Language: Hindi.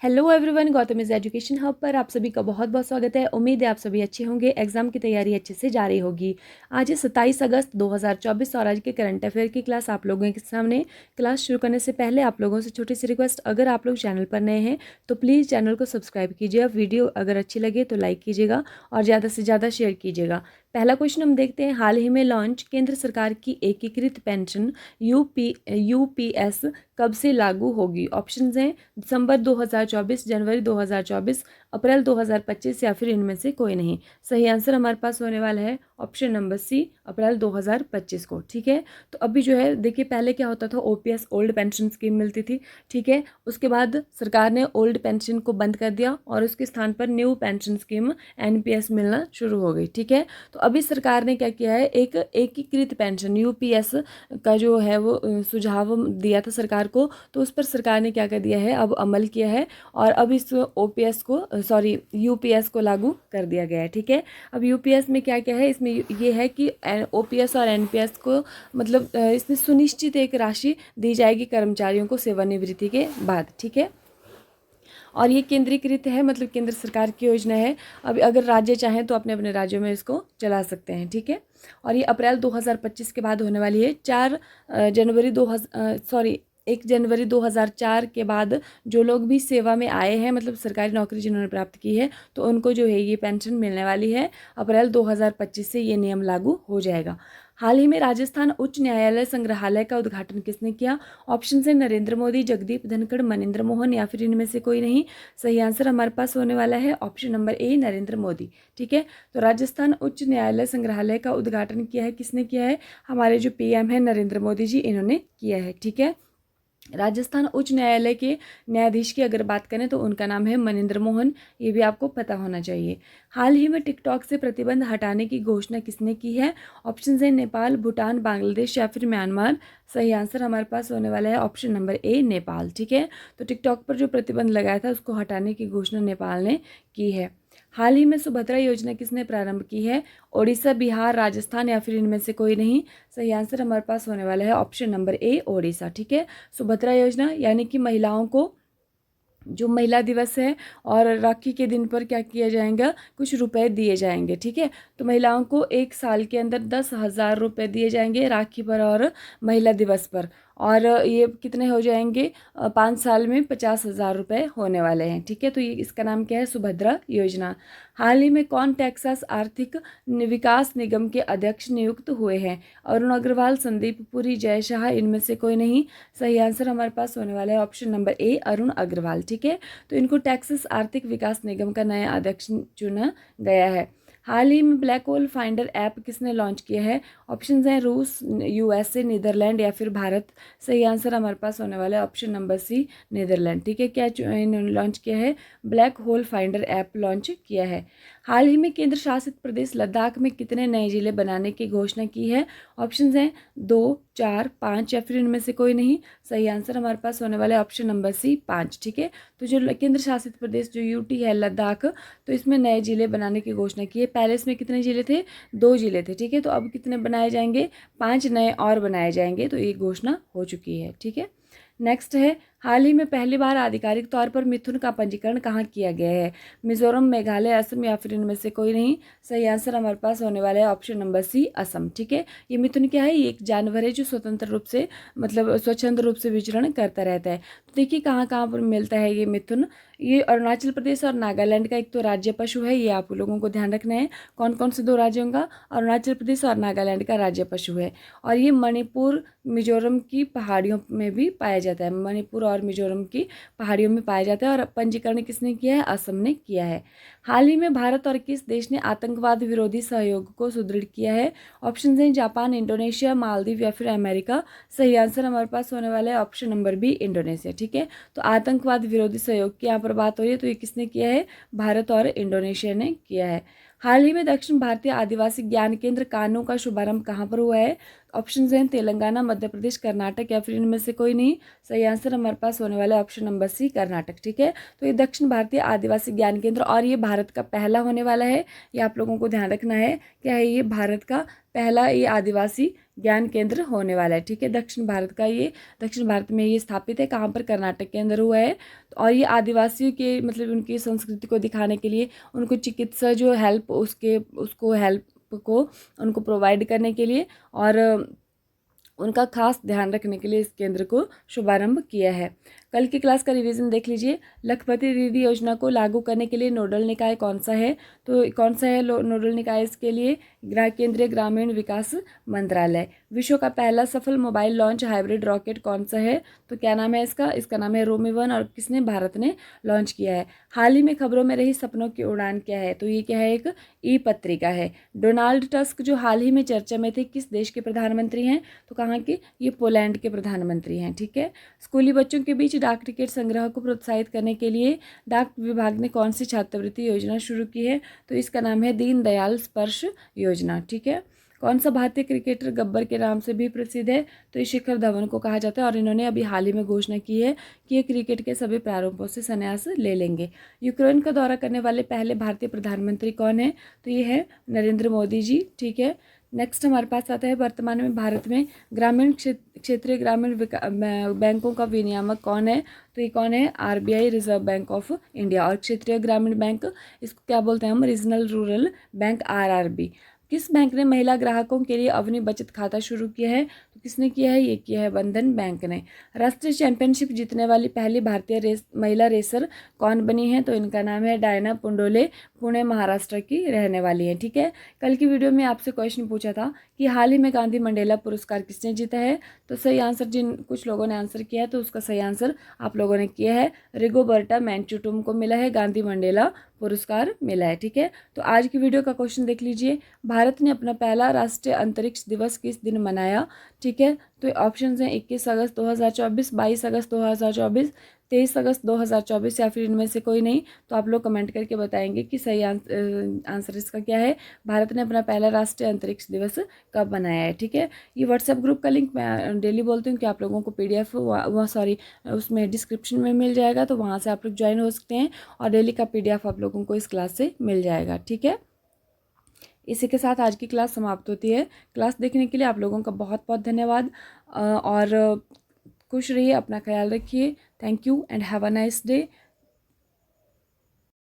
Hello everyone, Gautam is education hub पर आप सभी का बहुत बहुत स्वागत है। उम्मीद है आप सभी अच्छे होंगे, एग्जाम की तैयारी अच्छे से जारी होगी। आज है 27 अगस्त 2024 और आज के करंट अफेयर की क्लास आप लोगों के सामने। क्लास शुरू करने से पहले आप लोगों से छोटी सी रिक्वेस्ट, अगर आप लोग चैनल पर नए हैं तो प्लीज़ चैनल को सब्सक्राइब कीजिए। वीडियो अगर अच्छी लगे तो लाइक कीजिएगा और ज़्यादा से ज़्यादा शेयर कीजिएगा। पहला क्वेश्चन हम देखते हैं, हाल ही में लॉन्च केंद्र सरकार की एकीकृत पेंशन यूपीएस कब से लागू होगी? ऑप्शंस हैं दिसंबर 2024, जनवरी 2024, अप्रैल 2025 या फिर इनमें से कोई नहीं। सही आंसर हमारे पास होने वाला है ऑप्शन नंबर सी, अप्रैल 2025 को। ठीक है, तो अभी जो है देखिए, पहले क्या होता था, ओपीएस ओल्ड पेंशन स्कीम मिलती थी। ठीक है, उसके बाद सरकार ने ओल्ड पेंशन को बंद कर दिया और उसके स्थान पर न्यू पेंशन स्कीम एनपीएस मिलना शुरू हो गई। ठीक है, तो अभी सरकार ने क्या किया है, एक एकीकृत पेंशन यूपीएस का जो है वो सुझाव दिया था सरकार को, तो उस पर सरकार ने क्या कर दिया है, अब अमल किया है और अब इस ओपीएस को यूपीएस को लागू कर दिया गया है। ठीक है, अब यूपीएस में क्या क्या है, इसमें ये है कि ओपीएस और एनपीएस को मतलब इसमें सुनिश्चित एक राशि दी जाएगी कर्मचारियों को सेवानिवृत्ति के बाद। ठीक है, और ये केंद्रीकृत है, मतलब केंद्र सरकार की योजना है। अब अगर राज्य चाहें तो अपने अपने राज्यों में इसको चला सकते हैं। ठीक है, और ये अप्रैल 2025 के बाद होने वाली है। 1 जनवरी 2004 के बाद जो लोग भी सेवा में आए हैं, मतलब सरकारी नौकरी जिन्होंने प्राप्त की है, तो उनको जो है ये पेंशन मिलने वाली है। अप्रैल 2025 से ये नियम लागू हो जाएगा। हाल ही में राजस्थान उच्च न्यायालय संग्रहालय का उद्घाटन किसने किया? ऑप्शन है नरेंद्र मोदी, जगदीप धनखड़, मनिंद्र मोहन या फिर इनमें से कोई नहीं। सही आंसर हमारे पास होने वाला है ऑप्शन नंबर ए, नरेंद्र मोदी। ठीक है, तो राजस्थान उच्च न्यायालय संग्रहालय का उद्घाटन किया है, किसने किया है? हमारे जो पीएम है नरेंद्र मोदी जी, इन्होंने किया है। ठीक है, राजस्थान उच्च न्यायालय के न्यायाधीश की अगर बात करें तो उनका नाम है मनिंद्र मोहन, ये भी आपको पता होना चाहिए। हाल ही में टिकटॉक से प्रतिबंध हटाने की घोषणा किसने की है? ऑप्शन है नेपाल, भूटान, बांग्लादेश या फिर म्यांमार। सही आंसर हमारे पास होने वाला है ऑप्शन नंबर ए, नेपाल। ठीक है, तो टिकटॉक पर जो प्रतिबंध लगाया था उसको हटाने की घोषणा नेपाल ने की है। हाल ही में सुभद्रा योजना किसने प्रारंभ की है? ओडिशा, बिहार, राजस्थान या फिर इनमें से कोई नहीं। सही आंसर हमारे पास होने वाला है ऑप्शन नंबर ए, ओडिशा। ठीक है, सुभद्रा योजना यानी कि महिलाओं को जो महिला दिवस है और राखी के दिन पर क्या किया जाएगा, कुछ रुपए दिए जाएंगे। ठीक है, तो महिलाओं को 1 साल के अंदर 10,000 रुपये दिए जाएंगे राखी पर और महिला दिवस पर, और ये कितने हो जाएंगे, 5 साल में 50,000 रुपये होने वाले हैं। ठीक है, तो ये इसका नाम क्या है, सुभद्रा योजना। हाल ही में कौन टेक्सास आर्थिक विकास निगम के अध्यक्ष नियुक्त हुए हैं? अरुण अग्रवाल, संदीप पुरी, जय शाह, इनमें से कोई नहीं। सही आंसर हमारे पास होने वाला है option number A, Arun Agarwal. ठीक है, तो इनको टेक्सास आर्थिक विकास निगम का नया अध्यक्ष चुना गया है। हाल ही में ब्लैक होल फाइंडर ऐप किसने लॉन्च किया है? ऑप्शंस हैं रूस, यूएसए, नीदरलैंड या फिर भारत। सही आंसर हमारे पास होने वाला है ऑप्शन नंबर सी, नीदरलैंड। ठीक है, क्या इन्होंने लॉन्च किया है? Black hole finder app launch किया है। हाल ही में केंद्र शासित प्रदेश लद्दाख में कितने नए जिले बनाने की घोषणा की है? ऑप्शंस हैं 2, 4, 5 या फिर इनमें से कोई नहीं। सही आंसर हमारे पास होने वाला है ऑप्शन नंबर सी, 5। ठीक है, तो जो केंद्र शासित प्रदेश जो यूटी है लद्दाख, तो इसमें नए जिले बनाने की घोषणा की है। पहले इसमें कितने जिले थे? 2 जिले थे। ठीक है, तो अब कितने बनाए जाएंगे? 5 नए और बनाए जाएंगे, तो ये घोषणा हो चुकी है। ठीक है, नेक्स्ट है, हाल ही में पहली बार आधिकारिक तौर पर मिथुन का पंजीकरण कहाँ किया गया है? मिजोरम, मेघालय, असम या फिर इनमें से कोई नहीं। सही आंसर हमारे पास होने वाला है ऑप्शन नंबर सी, असम। ठीक है, ये मिथुन क्या है, ये एक जानवर है जो स्वतंत्र रूप से, मतलब स्वच्छंद रूप से विचरण करता रहता है। तो देखिए कहाँ कहाँ पर मिलता है ये मिथुन। ये अरुणाचल प्रदेश और नागालैंड का एक तो राज्य पशु है, ये आप लोगों को ध्यान रखना है। कौन कौन से 2 राज्यों का? अरुणाचल प्रदेश और नागालैंड का राज्य पशु है। और ये मणिपुर, मिजोरम की पहाड़ियों में भी पाया जाता है। मणिपुर और मिजोरम की पहाड़ियों में पाया जाता है। और पंजीकरण किसने किया है? असम ने किया है। हाल ही में भारत और किस देश ने आतंकवाद विरोधी सहयोग को सुदृढ़ किया है? ऑप्शन हैं जापान, इंडोनेशिया, मालदीव या फिर अमेरिका। सही आंसर हमारे पास होने वाला है ऑप्शन नंबर बी, इंडोनेशिया। ठीक है, तो आतंकवाद विरोधी सहयोग की यहाँ पर बात हो रही है, तो ये किसने किया है? भारत और इंडोनेशिया ने किया है। हाल ही में दक्षिण भारतीय आदिवासी ज्ञान केंद्र कानू का शुभारंभ कहाँ पर हुआ है? ऑप्शन हैं तेलंगाना, मध्य प्रदेश, कर्नाटक या फिर इनमें से कोई नहीं। सही आंसर हमारे पास होने वाला है ऑप्शन नंबर सी, कर्नाटक। ठीक है, तो ये दक्षिण भारतीय आदिवासी ज्ञान केंद्र और ये भारत का पहला होने वाला है। ये आप लोगों को ध्यान रखना है, क्या है ये? भारत का पहला ये आदिवासी ज्ञान केंद्र होने वाला है। ठीक है, दक्षिण भारत में ये स्थापित है। कहाँ पर? कर्नाटक के अंदर हुआ है। और ये आदिवासियों के मतलब उनकी संस्कृति को दिखाने के लिए, उनको चिकित्सा जो हेल्प हेल्प को उनको प्रोवाइड करने के लिए और उनका खास ध्यान रखने के लिए इस केंद्र को शुभारंभ किया है। कल की क्लास का रिवीजन देख लीजिए। लखपति दीदी योजना को लागू करने के लिए नोडल निकाय कौन सा है? तो कौन सा है नोडल निकाय इसके लिए? केंद्रीय ग्रामीण विकास मंत्रालय। विश्व का पहला सफल मोबाइल लॉन्च हाइब्रिड रॉकेट कौन सा है? तो क्या नाम है इसका? इसका नाम है रोमी-1 और किसने? भारत ने लॉन्च किया है। हाल ही में खबरों में रही सपनों की उड़ान क्या है? तो ये क्या है? एक ई पत्रिका है। डोनाल्ड टस्क जो हाल ही में चर्चा में थे, किस देश के प्रधानमंत्री हैं? तो कहाँ के? ये पोलैंड के प्रधानमंत्री हैं। ठीक है, स्कूली बच्चों के बीच डाक टिकट संग्रह को प्रोत्साहित करने के लिए डाक विभाग ने कौन सी छात्रवृत्ति योजना शुरू की है? तो इसका नाम है दीनदयाल स्पर्श योजना। ठीक है, कौन सा भारतीय क्रिकेटर गब्बर के नाम से भी प्रसिद्ध है? तो ये शिखर धवन को कहा जाता है और इन्होंने अभी हाल ही में घोषणा की है कि ये क्रिकेट के सभी प्रारूपों से संन्यास ले लेंगे। यूक्रेन का दौरा करने वाले पहले भारतीय प्रधानमंत्री कौन है? तो ये है नरेंद्र मोदी जी। ठीक है, नेक्स्ट हमारे पास आता है वर्तमान में भारत में ग्रामीण क्षेत्रीय ग्रामीण बैंकों का विनियामक कौन है? तो ये कौन है? RBI, reserve bank of India. और क्षेत्रीय ग्रामीण बैंक इसको क्या बोलते हैं हम? Regional rural bank, RRB. किस बैंक ने महिला ग्राहकों के लिए अवनी बचत खाता शुरू किया है? तो किसने किया है? ये किया है बंधन बैंक ने। राष्ट्रीय चैंपियनशिप जीतने वाली पहली भारतीय महिला रेसर कौन बनी है? तो इनका नाम है डायना पुंडोले, पुणे महाराष्ट्र की रहने वाली है। ठीक है, कल की वीडियो में आपसे क्वेश्चन पूछा था कि हाल ही में गांधी मंडेला पुरस्कार किसने जीता है? तो सही आंसर कुछ लोगों ने आंसर किया है, तो उसका सही आंसर आप लोगों ने किया है। रिगोबर्टा मेंचुटुम को मिला है गांधी मंडेला पुरस्कार मिला है। ठीक है, तो आज की वीडियो का क्वेश्चन देख लीजिए। भारत ने अपना पहला राष्ट्रीय अंतरिक्ष दिवस किस दिन मनाया? ठीक है, तो ऑप्शन हैं 21 अगस्त 2024, 22 अगस्त 2024, 23 अगस्त 2024 या फिर इनमें से कोई नहीं। तो आप लोग कमेंट करके बताएंगे कि सही आंसर इसका क्या है। भारत ने अपना पहला राष्ट्रीय अंतरिक्ष दिवस कब मनाया है? ठीक है, ये व्हाट्सएप ग्रुप का लिंक मैं डेली बोलती हूँ कि आप लोगों को PDF उसमें डिस्क्रिप्शन में मिल जाएगा, तो वहाँ से आप लोग ज्वाइन हो सकते हैं और डेली का PDF आप लोगों को इस क्लास से मिल जाएगा। ठीक है, इसी के साथ आज की क्लास समाप्त होती है। क्लास देखने के लिए आप लोगों का बहुत बहुत धन्यवाद और खुश रहिए, अपना ख्याल रखिए। Thank you and have a nice day.